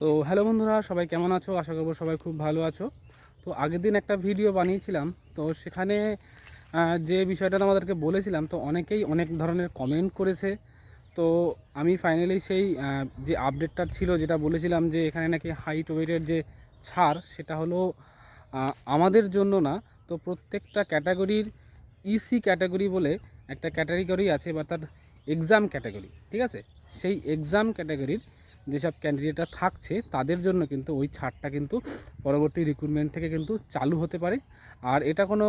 তো হ্যালো বন্ধুরা, সবাই কেমন আছো? আশা করব সবাই খুব ভালো আছো। তো আগের দিন একটা ভিডিও বানিয়েছিলাম, তো সেখানে যে বিষয়টা আমাদেরকে বলেছিলাম, তো অনেকেই অনেক ধরনের কমেন্ট করেছে। তো আমি ফাইনালি সেই যে আপডেটটা ছিল, যেটা বলেছিলাম যে এখানে নাকি হাইট ওয়েটের যে ছাড়, সেটা হলো আমাদের জন্য না, তো প্রত্যেকটা ক্যাটাগরির ইসি ক্যাটাগরি বলে একটা ক্যাটাগরি আছে, বা তার এক্সাম ক্যাটাগরি, ঠিক আছে? সেই এক্সাম ক্যাটাগরির যেসব ক্যান্ডিডেটরা থাকছে তাদের জন্য কিন্তু ওই ছাড়টা কিন্তু পরবর্তী রিক্রুটমেন্ট থেকে কিন্তু চালু হতে পারে। আর এটা কোনো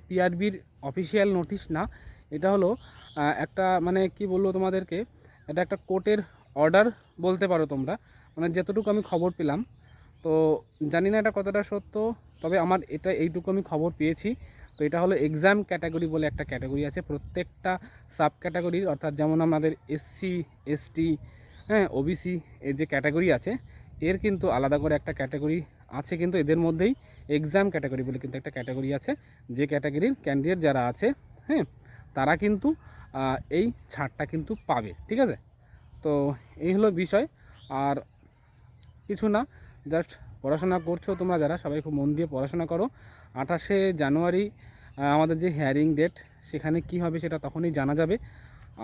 পিআরবির অফিসিয়াল নোটিশ না, এটা হলো একটা মানে কি বলবো তোমাদেরকে, এটা একটা কোর্টের অর্ডার বলতে পারো তোমরা। মানে যতটুকু আমি খবর পেলাম, তো জানি না এটা কতটা সত্য, তবে আমার এটা এইটুকু আমি খবর পেয়েছি। তো এটা হলো এক্সাম ক্যাটাগরি বলে একটা ক্যাটাগরি আছে, প্রত্যেকটা সাব ক্যাটাগরির, অর্থাৎ যেমন আমাদের এসসি, এসটি, হ্যাঁ, ওবিসি এর যে ক্যাটাগরি আছে, এর কিন্তু আলাদা করে একটা ক্যাটাগরি আছে, কিন্তু এদের মধ্যেই এক্সাম ক্যাটাগরি বলে কিন্তু একটা ক্যাটাগরি আছে, যে ক্যাটাগরির ক্যান্ডিডেট যারা আছে, হ্যাঁ, তারা কিন্তু এই ছাড়টা কিন্তু পাবে, ঠিক আছে? তো এই হলো বিষয়। আর কিছু না, জাস্ট পড়াশোনা করছো তোমরা যারা, সবাই খুব মন দিয়ে পড়াশোনা করো। 28শে জানুয়ারি আমাদের যে হিয়ারিং ডেট, সেখানে কি হবে সেটা তখনই জানা যাবে।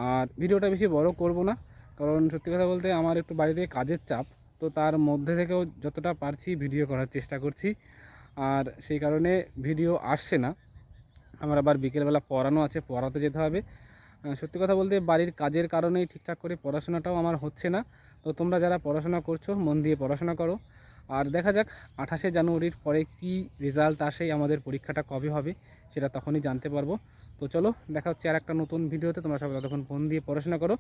আর ভিডিওটা বেশি বড় করব না, কারণ সত্যি কথা বলতে আমার একটু বাড়িতে কাজের চাপ, তো তার মধ্যে থেকেও যতটা পারছি ভিডিও করার চেষ্টা করছি। আর সেই কারণে ভিডিও আসছে না। আমার আবার বিকেলবেলা পড়ানো আছে, পড়াতে যেতে হবে। সত্যি কথা বলতে বাড়ির কাজের কারণেই ঠিকঠাক করে পড়াশোনাটাও আমার হচ্ছে না। তো তোমরা যারা পড়াশোনা করছো, মন দিয়ে পড়াশোনা করো। আর দেখা যাক 28শে জানুয়ারির পরে কি রেজাল্ট আসে, আমাদের পরীক্ষাটা কবে হবে সেটা তখনই জানতে পারবো। তো চলো, দেখা হচ্ছে আর একটা নতুন ভিডিওতে। তোমরা সবাই ততক্ষণ মন দিয়ে পড়াশোনা করো।